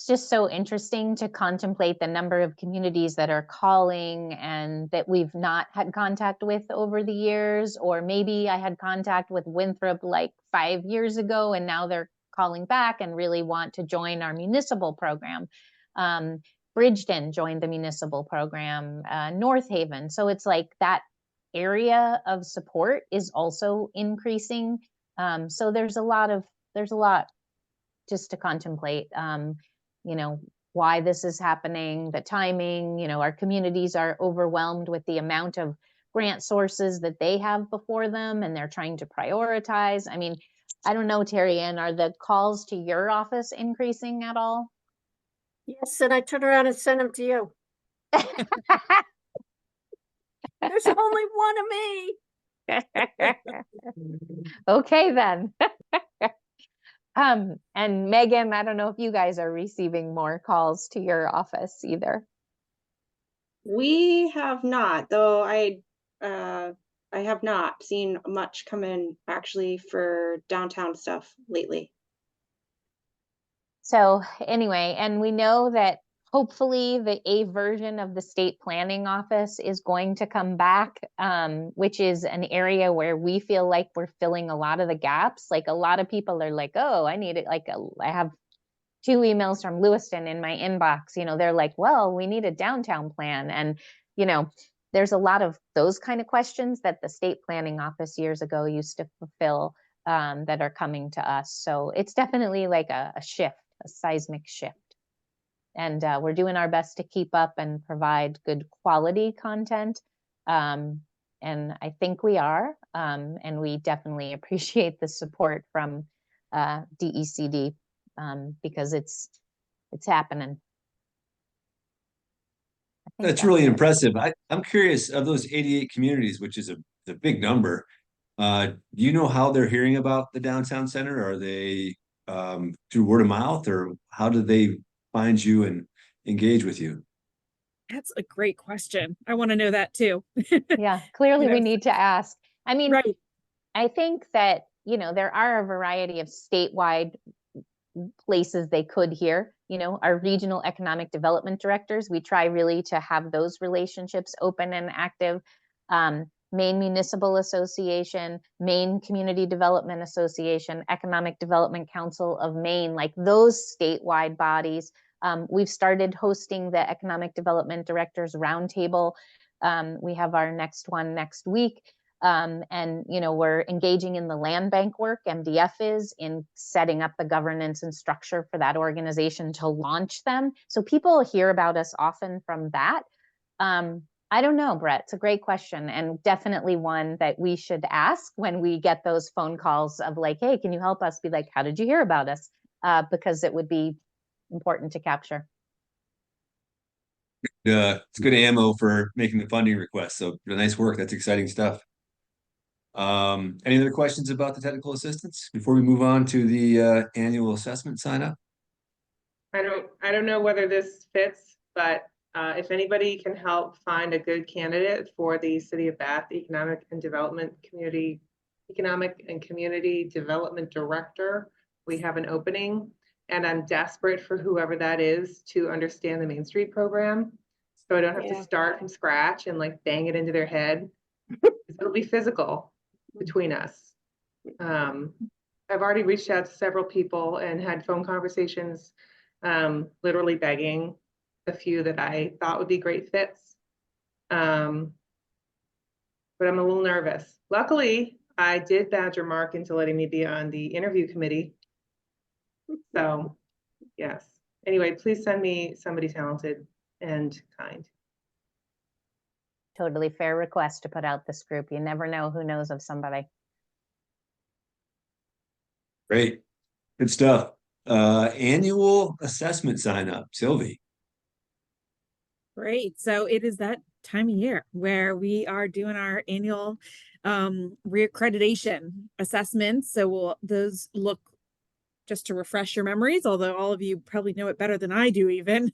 [SPEAKER 1] just so interesting to contemplate the number of communities that are calling and that we've not had contact with over the years, or maybe I had contact with Winthrop like 5 years ago and now they're calling back and really want to join our municipal program. Bridgeton joined the municipal program, North Haven. So it's like that area of support is also increasing. So there's a lot just to contemplate, why this is happening, the timing. Our communities are overwhelmed with the amount of grant sources that they have before them, and they're trying to prioritize. I don't know, Terry Ann, are the calls to your office increasing at all?
[SPEAKER 10] Yes, and I turn around and send them to you. There's only one of me.
[SPEAKER 1] Okay, then. And Megan, I don't know if you guys are receiving more calls to your office either.
[SPEAKER 5] We have not, though. I have not seen much come in actually for downtown stuff lately.
[SPEAKER 1] So anyway, and we know that hopefully the A version of the state planning office is going to come back, which is an area where we feel like we're filling a lot of the gaps. Like a lot of people are like, oh, I need it. I have 2 emails from Lewiston in my inbox. They're like, well, we need a downtown plan. And, there's a lot of those kind of questions that the state planning office years ago used to fulfill that are coming to us. So it's definitely like a shift a seismic shift. And we're doing our best to keep up and provide good quality content. And I think we are. And we definitely appreciate the support from DECD because it's happening.
[SPEAKER 2] That's really impressive. I'm curious, of those 88 communities, which is a big number, do you know how they're hearing about the downtown center? Are they through word of mouth, or how do they find you and engage with you?
[SPEAKER 4] That's a great question. I want to know that too.
[SPEAKER 1] Yeah, clearly
[SPEAKER 4] You know,
[SPEAKER 1] we need to ask. I mean,
[SPEAKER 4] right.
[SPEAKER 1] I think that, there are a variety of statewide places they could hear. Our regional economic development directors, we try really to have those relationships open and active. Maine Municipal Association, Maine Community Development Association, Economic Development Council of Maine, like those statewide bodies. We've started hosting the Economic Development Directors Roundtable. We have our next one next week. And, we're engaging in the land bank work, MDF is, in setting up the governance and structure for that organization to launch them. So people hear about us often from that. I don't know, Brett, it's a great question, and definitely one that we should ask when we get those phone calls of like, hey, can you help us? Be like, how did you hear about us? Because it would be important to capture.
[SPEAKER 2] It's good ammo for making the funding request. So nice work. That's exciting stuff. Any other questions about the technical assistance before we move on to the annual assessment sign up?
[SPEAKER 7] I don't know whether this fits, but if anybody can help find a good candidate for the City of Bath Economic and Community Development Director, we have an opening, and I'm desperate for whoever that is to understand the Main Street program, so I don't have to start from scratch and like bang it into their head. It'll be physical between us. I've already reached out to several people and had phone conversations, literally begging a few that I thought would be great fits. But I'm a little nervous. Luckily, I did badger Mark into letting me be on the interview committee. So yes. Anyway, please send me somebody talented and kind.
[SPEAKER 1] Totally fair request to put out this group. You never know who knows of somebody.
[SPEAKER 2] Great. Good stuff. Annual assessment sign up, Sylvie.
[SPEAKER 4] Great. So it is that time of year where we are doing our annual reaccreditation assessments. So those look, just to refresh your memories, although all of you probably know it better than I do even,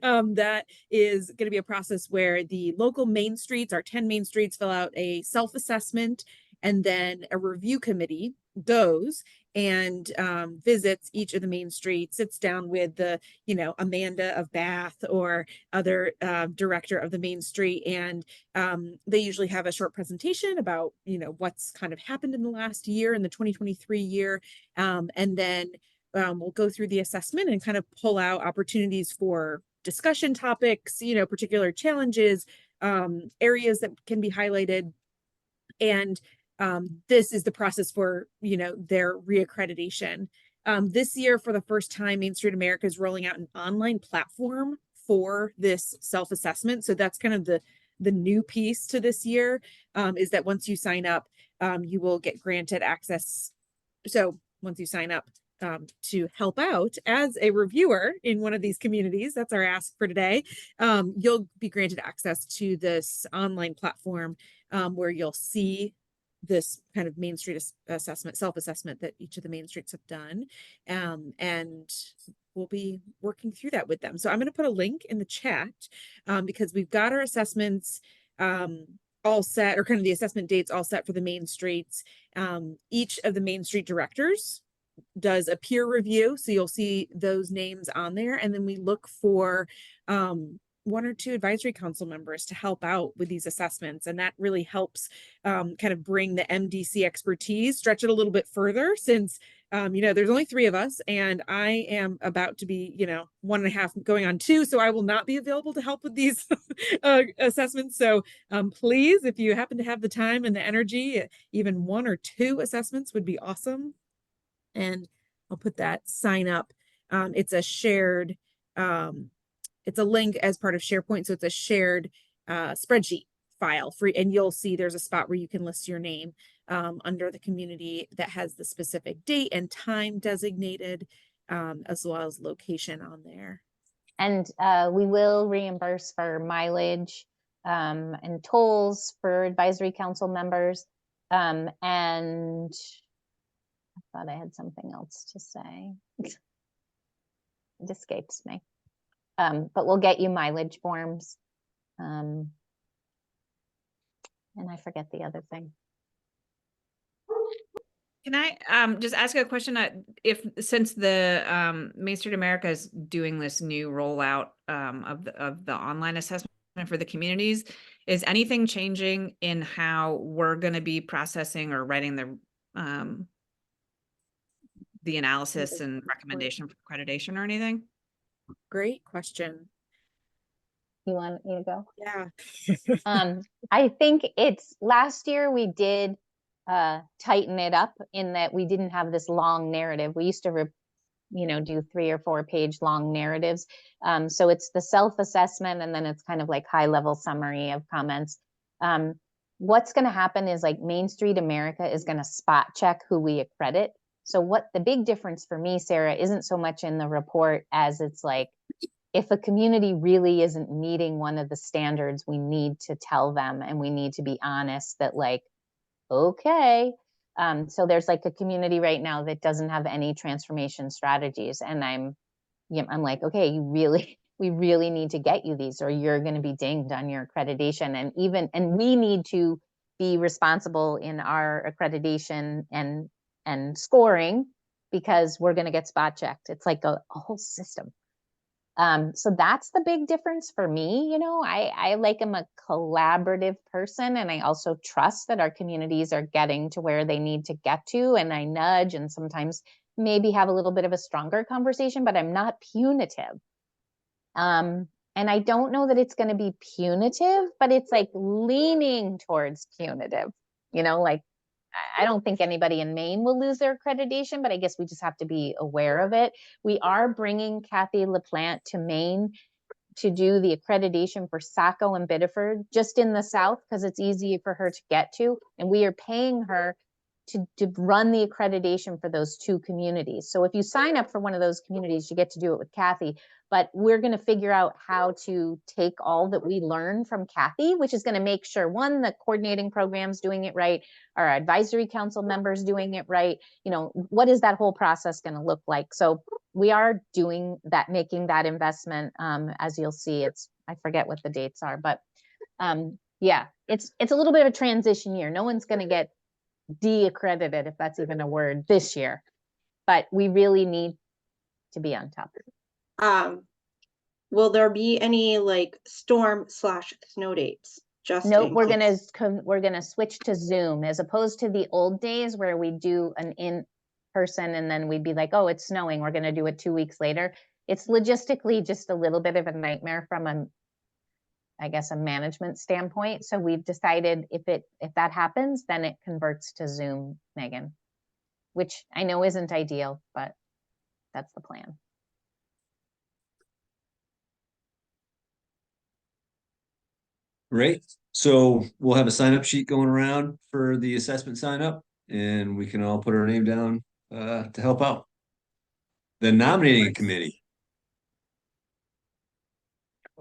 [SPEAKER 4] that is going to be a process where the local main streets, our 10 main streets, fill out a self-assessment, and then a review committee goes and visits each of the main streets, sits down with the, Amanda of Bath or other director of the main street. And they usually have a short presentation about, what's kind of happened in the last year, in the 2023 year. And then we'll go through the assessment and kind of pull out opportunities for discussion topics, particular challenges, areas that can be highlighted. And this is the process for, their reaccreditation. This year, for the first time, Main Street America is rolling out an online platform for this self-assessment. So that's kind of the new piece to this year, is that once you sign up, you will get granted access. So once you sign up to help out as a reviewer in one of these communities, that's our ask for today, you'll be granted access to this online platform where you'll see this kind of Main Street assessment, self-assessment that each of the main streets have done. And we'll be working through that with them. So I'm going to put a link in the chat because we've got our assessments all set, or kind of the assessment dates all set for the main streets. Each of the Main Street directors does a peer review. So you'll see those names on there. And then we look for one or two advisory council members to help out with these assessments. And that really helps kind of bring the MDC expertise, stretch it a little bit further, since, there's only 3 of us, and I am about to be, 1.5 going on 2. So I will not be available to help with these assessments. So please, if you happen to have the time and the energy, even 1 or 2 assessments would be awesome. And I'll put that sign up It's a shared, it's a link as part of SharePoint. So it's a shared spreadsheet file for, and you'll see there's a spot where you can list your name under the community that has the specific date and time designated, as well as location on there.
[SPEAKER 1] And we will reimburse for mileage and tolls for advisory council members. And I thought I had something else to say. It escapes me. But we'll get you mileage forms. And I forget the other thing.
[SPEAKER 6] Can I just ask a question? If since the Main Street America is doing this new rollout of the online assessment for the communities, is anything changing in how we're going to be processing or writing the analysis and recommendation for accreditation or anything?
[SPEAKER 4] Great question.
[SPEAKER 1] You want me to go?
[SPEAKER 4] Yeah.
[SPEAKER 1] I think it's last year we did tighten it up in that we didn't have this long narrative. We used to do 3 or 4 page long narratives. So it's the self-assessment and then it's kind of like high level summary of comments. What's going to happen is like Main Street America is going to spot check who we accredit. So what the big difference for me, Sarah, isn't so much in the report as it's like, if a community really isn't meeting one of the standards, we need to tell them and we need to be honest that like, okay. So there's like a community right now that doesn't have any transformation strategies. And I'm like, okay, we really need to get you these or you're going to be dinged on your accreditation. And we need to be responsible in our accreditation and scoring because we're going to get spot checked. It's like a whole system. So that's the big difference for me. I like am a collaborative person and I also trust that our communities are getting to where they need to get to. And I nudge and sometimes maybe have a little bit of a stronger conversation, but I'm not punitive. And I don't know that it's going to be punitive, but it's like leaning towards punitive, like I don't think anybody in Maine will lose their accreditation, but I guess we just have to be aware of it. We are bringing Kathy LaPlante to Maine to do the accreditation for Saco and Biddeford, just in the South, because it's easy for her to get to. And we are paying her to run the accreditation for those 2 communities. So if you sign up for one of those communities, you get to do it with Kathy. But we're going to figure out how to take all that we learn from Kathy, which is going to make sure, one, the coordinating program's doing it right, our advisory council members doing it right. What is that whole process going to look like? So we are doing that, making that investment. As you'll see, I forget what the dates are, but yeah, it's a little bit of a transition year. No one's going to get de-accredited, if that's even a word, this year, but we really need to be on top of it.
[SPEAKER 5] Will there be any like storm/snow dates?
[SPEAKER 1] Nope, we're gonna switch to Zoom as opposed to the old days where we do an in-person and then we'd be like, oh, it's snowing, we're gonna do it 2 weeks later. It's logistically just a little bit of a nightmare from a management standpoint. So we've decided if that happens, then it converts to Zoom, Megan, which I know isn't ideal, but that's the plan.
[SPEAKER 2] Great. So we'll have a sign up sheet going around for the assessment sign up and we can all put our name down to help out. The nominating committee.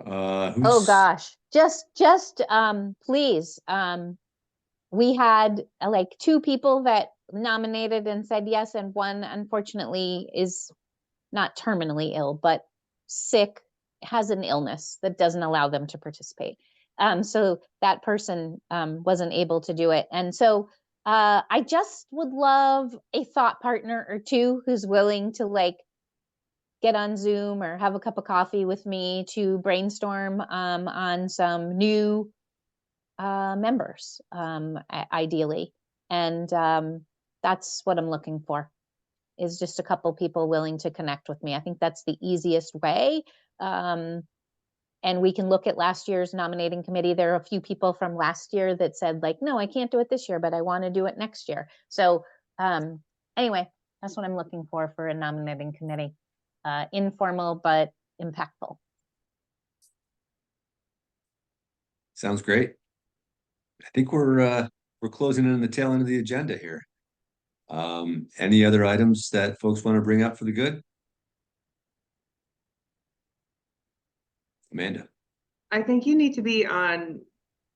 [SPEAKER 1] Oh gosh, just please. We had like 2 people that nominated and said yes, and one unfortunately is not terminally ill, but sick, has an illness that doesn't allow them to participate. So that person wasn't able to do it. And so I just would love a thought partner or 2 who's willing to like get on Zoom or have a cup of coffee with me to brainstorm on some new members, ideally. And that's what I'm looking for, is just a couple people willing to connect with me. I think that's the easiest way. And we can look at last year's nominating committee. There are a few people from last year that said like, no, I can't do it this year, but I want to do it next year. So anyway, that's what I'm looking for a nominating committee. informal but impactful.
[SPEAKER 2] Sounds great. I think we're closing in on the tail end of the agenda here. Any other items that folks want to bring up for the good? Amanda.
[SPEAKER 7] I think you need to be on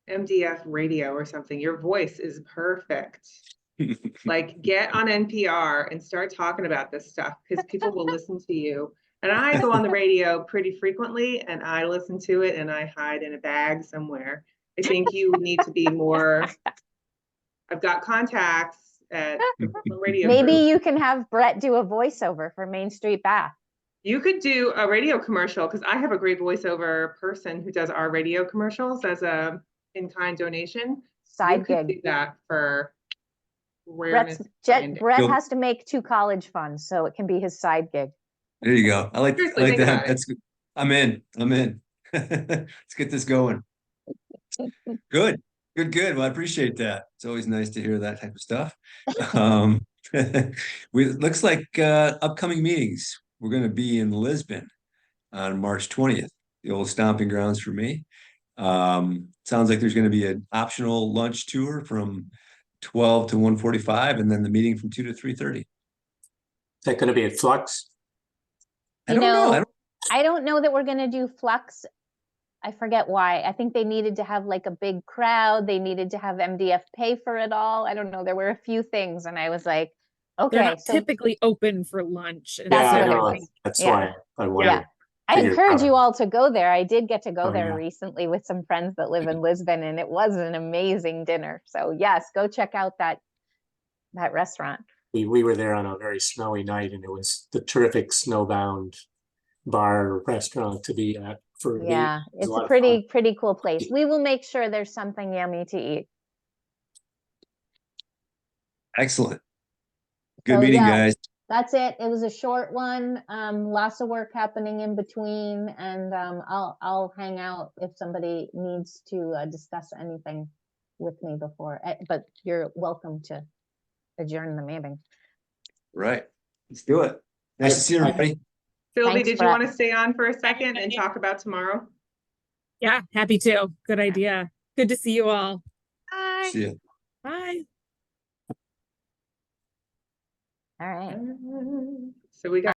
[SPEAKER 7] MDF radio or something. Your voice is perfect. Like, get on NPR and start talking about this stuff because people will listen to you. And I go on the radio pretty frequently and I listen to it and I hide in a bag somewhere. I think you need to be more. I've got contacts at the radio.
[SPEAKER 1] Maybe
[SPEAKER 7] group.
[SPEAKER 1] you can have Brett do a voiceover for Main Street Bath.
[SPEAKER 7] You could do a radio commercial because I have a great voiceover person who does our radio commercials as a in-kind donation.
[SPEAKER 1] Side
[SPEAKER 7] You could
[SPEAKER 1] gig.
[SPEAKER 7] do that for awareness.
[SPEAKER 1] Brett has to make 2 college funds, so it can be his side gig.
[SPEAKER 2] There you go. I like
[SPEAKER 7] Seriously, think
[SPEAKER 2] that.
[SPEAKER 7] about it.
[SPEAKER 2] That's good. I'm in. Let's get this going. Good. Well, I appreciate that. It's always nice to hear that type of stuff. Looks like upcoming meetings. We're going to be in Lisbon on March 20th, the old stomping grounds for me. Sounds like there's going to be an optional lunch tour from 12 to 1:45, and then the meeting from 2 to 3:30.
[SPEAKER 3] Is that going to be at Flux?
[SPEAKER 2] I don't know.
[SPEAKER 1] I don't know that we're going to do Flux. I forget why. I think they needed to have like a big crowd. They needed to have MDF pay for it all. I don't know. There were a few things, and I was like, okay.
[SPEAKER 4] They're not typically open for lunch. And
[SPEAKER 1] That's
[SPEAKER 3] Yeah, I
[SPEAKER 1] what I
[SPEAKER 3] know.
[SPEAKER 1] think.
[SPEAKER 3] That's
[SPEAKER 1] Yeah.
[SPEAKER 3] why I wondered.
[SPEAKER 1] Yeah. I
[SPEAKER 3] Figured
[SPEAKER 1] encourage
[SPEAKER 3] out.
[SPEAKER 1] you all to go there. I did get to go
[SPEAKER 3] Oh,
[SPEAKER 1] there
[SPEAKER 3] yeah.
[SPEAKER 1] recently with some friends that live in Lisbon, and it was an amazing dinner. So yes, go check out that restaurant.
[SPEAKER 3] We were there on a very snowy night, and it was the terrific snowbound bar restaurant to be at for me.
[SPEAKER 1] Yeah,
[SPEAKER 3] It was
[SPEAKER 1] it's
[SPEAKER 3] lot
[SPEAKER 1] a
[SPEAKER 3] of fun.
[SPEAKER 1] pretty cool place. We will make sure there's something yummy to eat.
[SPEAKER 2] Excellent. Good
[SPEAKER 1] So,
[SPEAKER 2] meeting,
[SPEAKER 1] yeah.
[SPEAKER 2] guys.
[SPEAKER 1] That's it. It was a short one. Lots of work happening in between, and I'll hang out if somebody needs to discuss anything with me before. But you're welcome to adjourn the meeting.
[SPEAKER 2] Right. Let's do it. Nice to see everybody.
[SPEAKER 7] Sylvie,
[SPEAKER 1] Thanks,
[SPEAKER 7] did you
[SPEAKER 1] Brett.
[SPEAKER 7] want to stay on for a second and talk about tomorrow?
[SPEAKER 4] Yeah, happy to. Good idea. Good to see you all.
[SPEAKER 1] Bye.
[SPEAKER 2] See ya.
[SPEAKER 4] Bye.
[SPEAKER 1] All right.
[SPEAKER 7] So we got